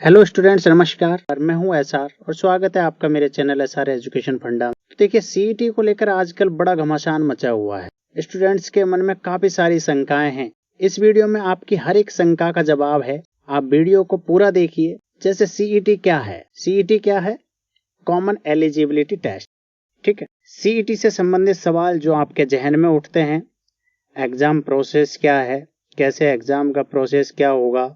Hello students, नमस्कार। मैं हूं एसआर और स्वागत है आपका मेरे चैनल एसआर एजुकेशन फंडा। तो देखिए, सीईटी को लेकर आजकल बड़ा घमासान मचा हुआ है। स्टूडेंट्स के मन में काफी सारी शंकाएं हैं। इस वीडियो में आपकी हर एक शंका का जवाब है। आप वीडियो को पूरा देखिए। जैसे सीईटी क्या है? सीईटी क्या है? Common eligibility test. ठीक है। सीईटी से संबंधित सवाल जो आपके जहन में उठते हैं, एग्जाम प्रोसेस क्या है, कैसे एग्जाम का प्रोसेस क्या होगा,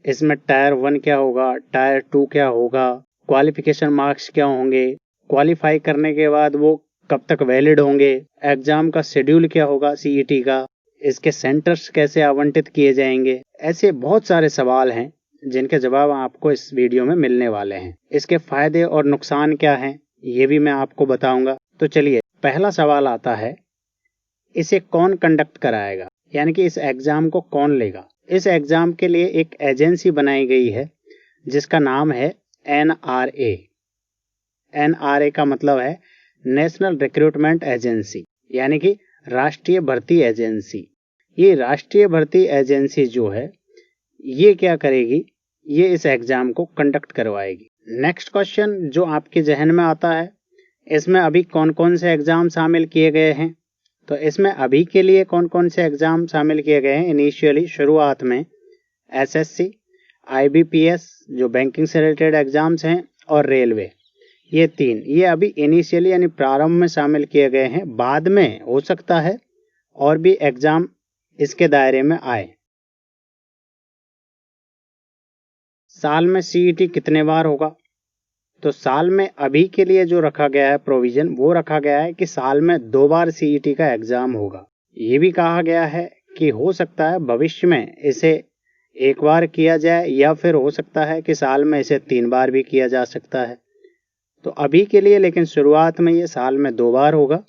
इसमें टायर 1 क्या होगा, टायर 2 क्या होगा, क्वालिफिकेशन मार्क्स क्या होंगे, क्वालिफाई करने के बाद वो कब तक वैलिड होंगे, एग्जाम का शेड्यूल क्या होगा सीईटी का, इसके सेंटर्स कैसे आवंटित किए जाएंगे, ऐसे बहुत सारे सवाल हैं जिनके जवाब आपको इस वीडियो में मिलने वाले हैं। इसके फायदे और नुकसान क्या हैं ये भी मैं आपको बताऊंगा। तो चलिए, पहला सवाल आता है, इसे कौन कंडक्ट कराएगा, यानी कि इस एग्जाम को कौन लेगा। इस एग्जाम के लिए एक एजेंसी बनाई गई है जिसका नाम है एनआरए। एनआरए का मतलब है नेशनल रिक्रूटमेंट एजेंसी, यानी कि राष्ट्रीय भर्ती एजेंसी। ये राष्ट्रीय भर्ती एजेंसी जो है, ये क्या करेगी? ये इस एग्जाम को कंडक्ट करवाएगी। नेक्स्ट क्वेश्चन जो आपके जहन में आता है, इसमें अभी कौन कौन से एग्जाम शामिल किए गए हैं? तो इसमें अभी के लिए कौन कौन से एग्जाम शामिल किए गए हैं? इनिशियली शुरुआत में एसएससी, आईबीपीएस जो बैंकिंग से रिलेटेड एग्जाम्स हैं, और रेलवे, ये तीन, ये अभी इनिशियली यानी प्रारंभ में शामिल किए गए हैं। बाद में हो सकता है और भी एग्जाम इसके दायरे में आए। साल में सीईटी कितने बार होगा? तो साल में अभी के लिए जो रखा गया है प्रोविजन, वो रखा गया है कि साल में 2 बार सीईटी का एग्जाम होगा। ये भी कहा गया है कि हो सकता है भविष्य में इसे 1 बार किया जाए, या फिर हो सकता है कि साल में इसे 3 बार भी किया जा सकता है। तो अभी के लिए लेकिन शुरुआत में ये साल में 2 बार होगा।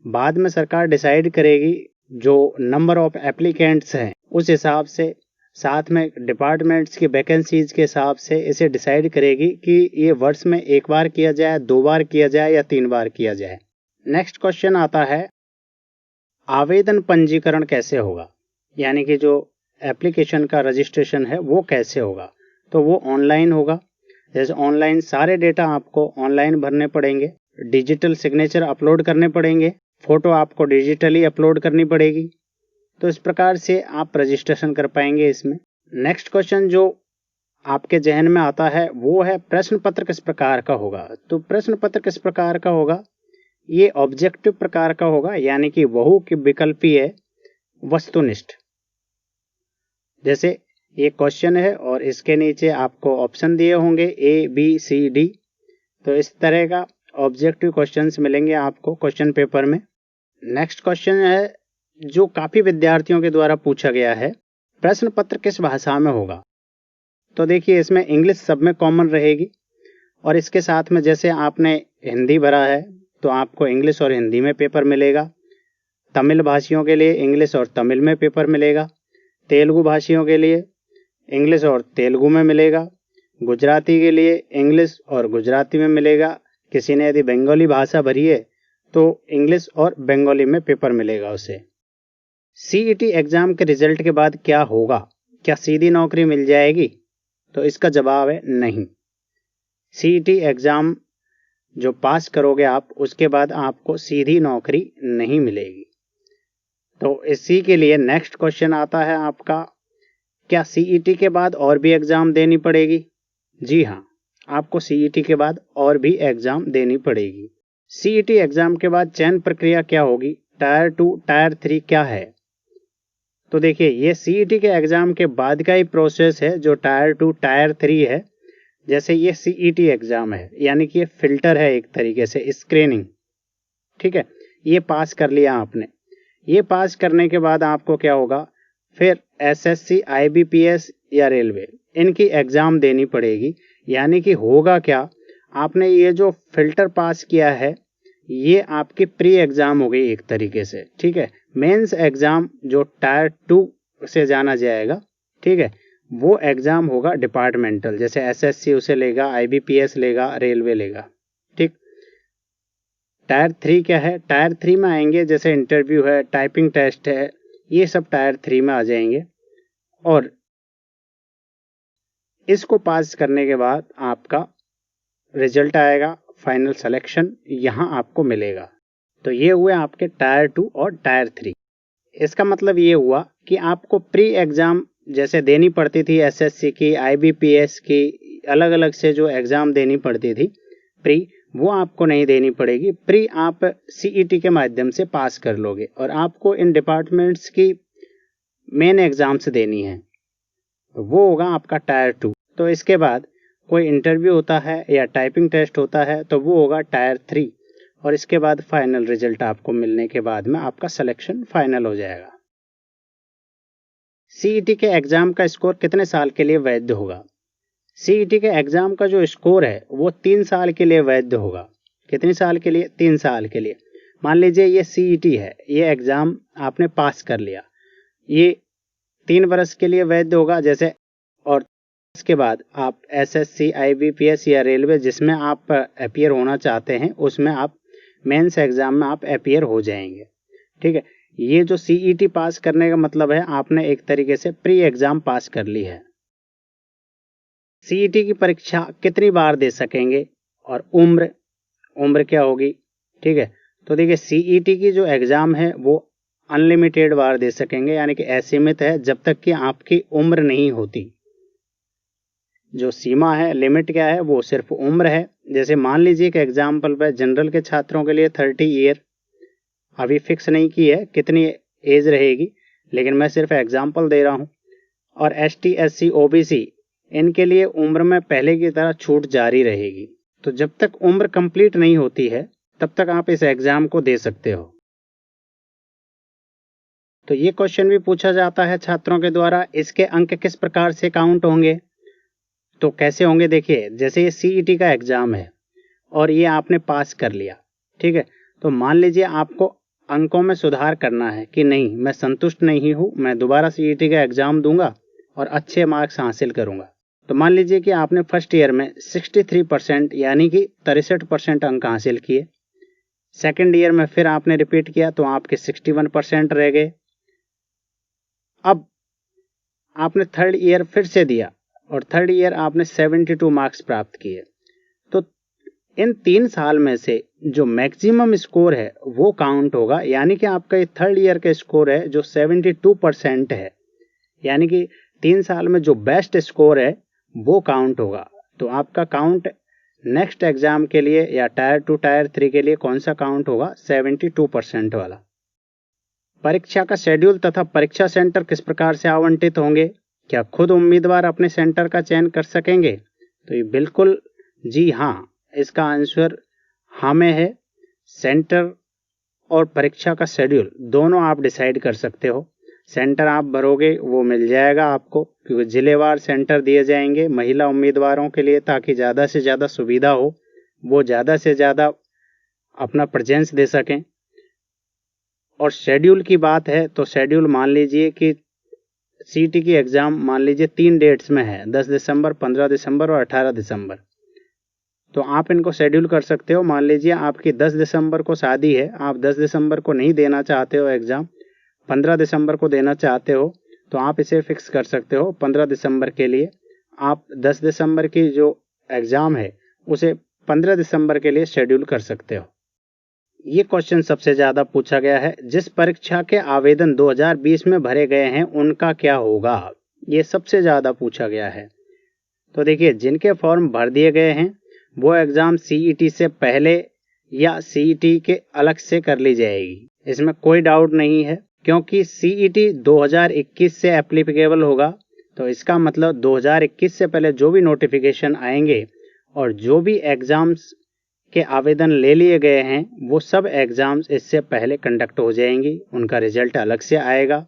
बाद में सरकार डिसाइड करेगी, जो नंबर ऑफ एप्लीकेंट्स हैं उस हिसाब से, साथ में डिपार्टमेंट्स की वैकेंसीज के हिसाब से इसे डिसाइड करेगी कि ये वर्ष में 1 बार किया जाए, 2 बार किया जाए या 3 बार किया जाए। नेक्स्ट क्वेश्चन आता है, आवेदन पंजीकरण कैसे होगा, यानी कि जो एप्लीकेशन का रजिस्ट्रेशन है वो कैसे होगा? तो वो ऑनलाइन होगा। जैसे ऑनलाइन सारे डेटा आपको ऑनलाइन भरने पड़ेंगे, डिजिटल सिग्नेचर अपलोड करने पड़ेंगे, फोटो आपको डिजिटली अपलोड करनी पड़ेगी। तो इस प्रकार से आप रजिस्ट्रेशन कर पाएंगे इसमें। नेक्स्ट क्वेश्चन जो आपके जहन में आता है वो है, प्रश्न पत्र किस प्रकार का होगा? तो प्रश्न पत्र किस प्रकार का होगा? ये ऑब्जेक्टिव प्रकार का होगा, यानी कि बहु की विकल्पीय वस्तुनिष्ठ। जैसे ये क्वेश्चन है और इसके नीचे आपको ऑप्शन दिए होंगे ए बी सी डी। तो इस तरह का ऑब्जेक्टिव क्वेश्चंस मिलेंगे आपको क्वेश्चन पेपर में। नेक्स्ट क्वेश्चन है जो काफी विद्यार्थियों के द्वारा पूछा गया है, प्रश्न पत्र किस भाषा में होगा? तो देखिए, इसमें इंग्लिश सब में कॉमन रहेगी, और इसके साथ में जैसे आपने हिंदी भरा है तो आपको इंग्लिश और हिंदी में पेपर मिलेगा। तमिल भाषियों के लिए इंग्लिश और तमिल में पेपर मिलेगा। तेलुगु भाषियों के लिए इंग्लिश और तेलुगु में मिलेगा। गुजराती के लिए इंग्लिश और गुजराती में मिलेगा। किसी ने यदि बंगाली भाषा भरी है तो इंग्लिश और बंगाली में पेपर मिलेगा उसे। सीईटी एग्जाम के रिजल्ट के बाद क्या होगा? क्या सीधी नौकरी मिल जाएगी? तो इसका जवाब है नहीं। सीईटी एग्जाम जो पास करोगे आप, उसके बाद आपको सीधी नौकरी नहीं मिलेगी। तो इसी के लिए नेक्स्ट क्वेश्चन आता है आपका, क्या सीईटी के बाद और भी एग्जाम देनी पड़ेगी? जी हाँ, आपको सीईटी के बाद और भी एग्जाम देनी पड़ेगी। सीईटी एग्जाम के बाद चयन प्रक्रिया क्या होगी? टायर 2, टायर 3 क्या है? तो देखिए, ये सीईटी के एग्जाम के बाद का ही प्रोसेस है जो टायर 2, टायर 3 है। जैसे ये सीईटी एग्जाम है, यानी कि ये फिल्टर है एक तरीके से, स्क्रीनिंग। ठीक है, ये पास कर लिया आपने। ये पास करने के बाद आपको क्या होगा? फिर एसएससी, आईबीपीएस या रेलवे, इनकी एग्जाम देनी पड़ेगी। यानी कि होगा क्या, आपने ये जो फिल्टर पास किया है, ये आपकी प्री एग्जाम हो गई एक तरीके से। ठीक है, मेंस एग्जाम जो टायर 2 से जाना जाएगा, ठीक है, वो एग्जाम होगा डिपार्टमेंटल। जैसे एसएससी उसे लेगा, आईबीपीएस लेगा, रेलवे लेगा। ठीक। टायर 3 क्या है? टायर 3 में आएंगे जैसे इंटरव्यू है, टाइपिंग टेस्ट है, ये सब टायर 3 में आ जाएंगे। और इसको पास करने के बाद आपका रिजल्ट आएगा, फाइनल सिलेक्शन यहाँ आपको मिलेगा। तो ये हुए आपके टायर 2 और टायर 3। इसका मतलब ये हुआ कि आपको प्री एग्ज़ाम जैसे देनी पड़ती थी एसएससी की, आईबीपीएस की, अलग अलग से जो एग्ज़ाम देनी पड़ती थी प्री, वो आपको नहीं देनी पड़ेगी। प्री आप सीईटी के माध्यम से पास कर लोगे और आपको इन डिपार्टमेंट्स की मेन एग्ज़ाम्स देनी है, वो होगा आपका टायर 2। तो इसके बाद कोई इंटरव्यू होता है या टाइपिंग टेस्ट होता है तो वो होगा टायर 3, और इसके बाद फाइनल रिजल्ट आपको मिलने के बाद में आपका सिलेक्शन फाइनल हो जाएगा। सीईटी के एग्ज़ाम का स्कोर कितने साल के लिए वैध होगा? सीईटी के एग्ज़ाम का जो स्कोर है वो 3 साल के लिए वैध होगा। कितने साल के लिए? 3 साल के लिए। मान लीजिए ये सीईटी है, ये एग्ज़ाम आपने पास कर लिया, ये 3 वर्ष के लिए वैध होगा जैसे, और इसके बाद आप एसएससी, आईबीपीएस या रेलवे जिसमें आप अपीयर होना चाहते हैं उसमें आप मेंस एग्ज़ाम में आप अपीयर हो जाएंगे। ठीक है, ये जो सीईटी पास करने का मतलब है आपने एक तरीके से प्री एग्ज़ाम पास कर ली है। सीईटी की परीक्षा कितनी बार दे सकेंगे और उम्र क्या होगी? ठीक है, तो देखिए सीईटी की जो एग्ज़ाम है वो अनलिमिटेड बार दे सकेंगे, यानी कि असीमित है जब तक कि आपकी उम्र नहीं होती। जो सीमा है, लिमिट क्या है, वो सिर्फ उम्र है। जैसे मान लीजिए कि एग्जाम्पल पर जनरल के छात्रों के लिए 30 ईयर अभी फिक्स नहीं की है कितनी एज रहेगी, लेकिन मैं सिर्फ एग्जाम्पल दे रहा हूँ। और एसटी, एससी, ओबीसी इनके लिए उम्र में पहले की तरह छूट जारी रहेगी। तो जब तक उम्र कंप्लीट नहीं होती है तब तक आप इस एग्जाम को दे सकते हो। तो ये क्वेश्चन भी पूछा जाता है छात्रों के द्वारा, इसके अंक किस प्रकार से काउंट होंगे? तो कैसे होंगे? देखिए, जैसे ये सीईटी का एग्ज़ाम है और ये आपने पास कर लिया, ठीक है, तो मान लीजिए आपको अंकों में सुधार करना है कि नहीं मैं संतुष्ट नहीं हूँ, मैं दोबारा सीईटी का एग्ज़ाम दूंगा और अच्छे मार्क्स हासिल करूंगा। तो मान लीजिए कि आपने फर्स्ट ईयर में 63% यानी कि 63% अंक हासिल किए, सेकेंड ईयर में फिर आपने रिपीट किया तो आपके 61% रह गए। अब आपने थर्ड ईयर फिर से दिया और थर्ड ईयर आपने 72 मार्क्स प्राप्त किए। तो इन 3 साल में से जो मैक्सिमम स्कोर है वो काउंट होगा, यानी कि आपका ये थर्ड ईयर का स्कोर है जो 72% है, यानी कि 3 साल में जो बेस्ट स्कोर है वो काउंट होगा। तो आपका काउंट नेक्स्ट एग्जाम के लिए या टायर 2 टायर 3 के लिए कौन सा काउंट होगा? 72% वाला। परीक्षा का शेड्यूल तथा परीक्षा सेंटर किस प्रकार से आवंटित होंगे? क्या खुद उम्मीदवार अपने सेंटर का चयन कर सकेंगे? तो ये बिल्कुल जी हाँ, इसका आंसर हाँ में है। सेंटर और परीक्षा का शेड्यूल दोनों आप डिसाइड कर सकते हो। सेंटर आप भरोगे वो मिल जाएगा आपको, क्योंकि जिलेवार सेंटर दिए जाएंगे महिला उम्मीदवारों के लिए ताकि ज़्यादा से ज़्यादा सुविधा हो, वो ज़्यादा से ज़्यादा अपना प्रेजेंस दे सकें। और शेड्यूल की बात है तो शेड्यूल मान लीजिए कि सीईटी की एग्ज़ाम मान लीजिए 3 डेट्स में है, 10 दिसंबर, 15 दिसंबर और 18 दिसंबर। तो आप इनको शेड्यूल कर सकते हो। मान लीजिए आपकी 10 दिसंबर को शादी है, आप 10 दिसंबर को नहीं देना चाहते हो एग्ज़ाम, 15 दिसंबर को देना चाहते हो, तो आप इसे फिक्स कर सकते हो 15 दिसंबर के लिए। आप 10 दिसंबर की जो एग्ज़ाम है उसे 15 दिसंबर के लिए शेड्यूल कर सकते हो। ये क्वेश्चन सबसे ज़्यादा पूछा गया है, जिस परीक्षा के आवेदन 2020 में भरे गए हैं उनका क्या होगा? ये सबसे ज़्यादा पूछा गया है। तो देखिए, जिनके फॉर्म भर दिए गए हैं वो एग्ज़ाम सीईटी से पहले या सीईटी के अलग से कर ली जाएगी, इसमें कोई डाउट नहीं है, क्योंकि सीईटी 2021 से एप्लीकेबल होगा। तो इसका मतलब 2021 से पहले जो भी नोटिफिकेशन आएंगे और जो भी एग्ज़ाम्स के आवेदन ले लिए गए हैं वो सब एग्ज़ाम्स इससे पहले कंडक्ट हो जाएंगी, उनका रिजल्ट अलग से आएगा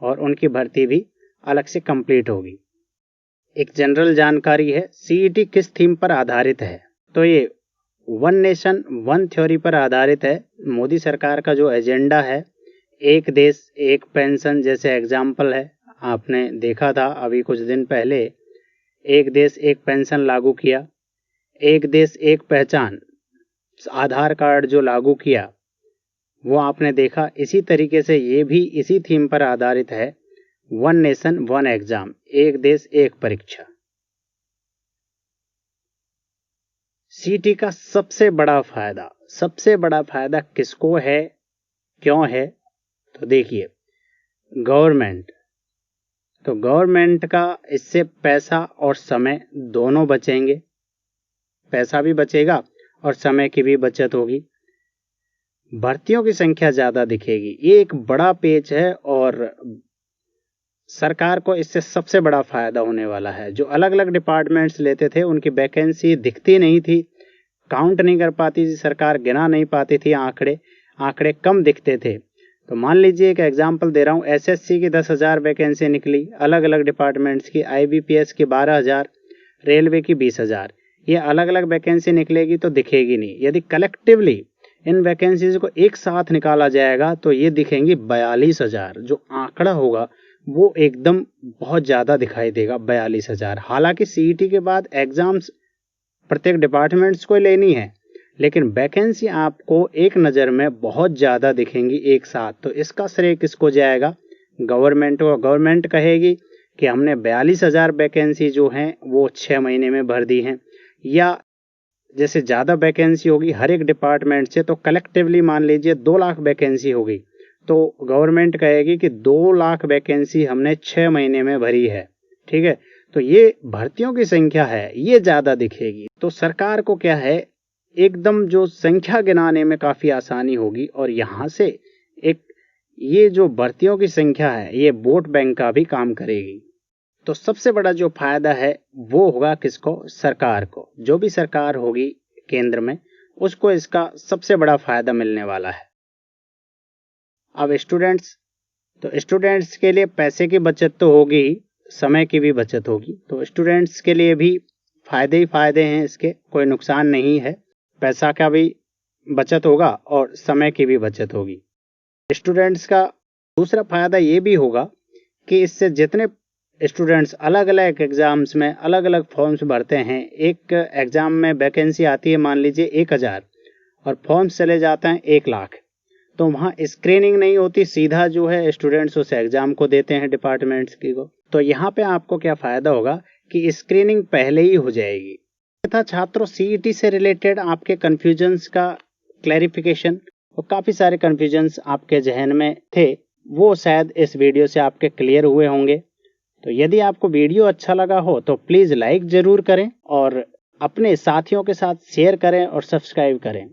और उनकी भर्ती भी अलग से कंप्लीट होगी। एक जनरल जानकारी है, सीईटी किस थीम पर आधारित है? तो ये वन नेशन वन थ्योरी पर आधारित है। मोदी सरकार का जो एजेंडा है, एक देश एक पेंशन जैसे एग्जाम्पल है, आपने देखा था अभी कुछ दिन पहले एक देश एक पेंशन लागू किया, एक देश एक पहचान आधार कार्ड जो लागू किया वो आपने देखा। इसी तरीके से ये भी इसी थीम पर आधारित है, वन नेशन वन एग्जाम, एक देश एक परीक्षा। सीईटी का सबसे बड़ा फायदा किसको है, क्यों है? तो देखिए, गवर्नमेंट, तो गवर्नमेंट का इससे पैसा और समय दोनों बचेंगे, पैसा भी बचेगा और समय की भी बचत होगी। भर्तियों की संख्या ज्यादा दिखेगी, ये एक बड़ा पेच है और सरकार को इससे सबसे बड़ा फायदा होने वाला है। जो अलग अलग डिपार्टमेंट्स लेते थे उनकी वैकेंसी दिखती नहीं थी, काउंट नहीं कर पाती थी सरकार, गिना नहीं पाती थी, आंकड़े कम दिखते थे। तो मान लीजिए एक एग्जांपल दे रहा हूँ, एसएससी की 10,000 वैकेंसी निकली अलग अलग डिपार्टमेंट्स की, आईबीपीएस की 12,000, रेलवे की 20,000। ये अलग अलग वैकेंसी निकलेगी तो दिखेगी नहीं। यदि कलेक्टिवली इन वैकेंसीज को एक साथ निकाला जाएगा तो ये दिखेंगी 42,000। जो आंकड़ा होगा वो एकदम बहुत ज़्यादा दिखाई देगा, 42,000। हालांकि सीईटी के बाद एग्जाम्स प्रत्येक डिपार्टमेंट्स को लेनी है, लेकिन वैकेंसी आपको एक नज़र में बहुत ज़्यादा दिखेंगी एक साथ। तो इसका श्रेय किसको जाएगा? गवर्नमेंट को। गवर्नमेंट कहेगी कि हमने 42,000 वैकेंसी जो हैं वो 6 महीने में भर दी हैं, या जैसे ज़्यादा वैकेंसी होगी हर एक डिपार्टमेंट से, तो कलेक्टिवली मान लीजिए 2 लाख वैकेंसी होगी, तो गवर्नमेंट कहेगी कि 2 लाख वैकेंसी हमने 6 महीने में भरी है। ठीक है, तो ये भर्तियों की संख्या है, ये ज़्यादा दिखेगी। तो सरकार को क्या है, एकदम जो संख्या गिनाने में काफ़ी आसानी होगी, और यहाँ से एक ये जो भर्तियों की संख्या है ये वोट बैंक का भी काम करेगी। तो सबसे बड़ा जो फायदा है वो होगा किसको? सरकार को। जो भी सरकार होगी केंद्र में, उसको इसका सबसे बड़ा फायदा मिलने वाला है। अब स्टूडेंट्स, तो स्टूडेंट्स के लिए पैसे की बचत तो होगी ही, समय की भी बचत होगी। तो स्टूडेंट्स के लिए भी फायदे ही फायदे हैं इसके, कोई नुकसान नहीं है। पैसा का भी बचत होगा और समय की भी बचत होगी। स्टूडेंट्स का दूसरा फायदा ये भी होगा कि इससे जितने स्टूडेंट्स अलग अलग एग्जाम्स में अलग अलग फॉर्म्स भरते हैं, एक एग्जाम में वैकेंसी आती है मान लीजिए 1,000 और फॉर्म्स चले जाते हैं 1 लाख, तो वहाँ स्क्रीनिंग नहीं होती, सीधा जो है स्टूडेंट्स उस एग्जाम को देते हैं डिपार्टमेंट्स की को। तो यहाँ पे आपको क्या फायदा होगा कि स्क्रीनिंग पहले ही हो जाएगी। तथा छात्रों, सीईटी से रिलेटेड आपके कन्फ्यूजन्स का क्लैरिफिकेशन और काफ़ी सारे कन्फ्यूजन्स आपके जहन में थे, वो शायद इस वीडियो से आपके क्लियर हुए होंगे। तो यदि आपको वीडियो अच्छा लगा हो तो प्लीज़ लाइक ज़रूर करें और अपने साथियों के साथ शेयर करें और सब्सक्राइब करें।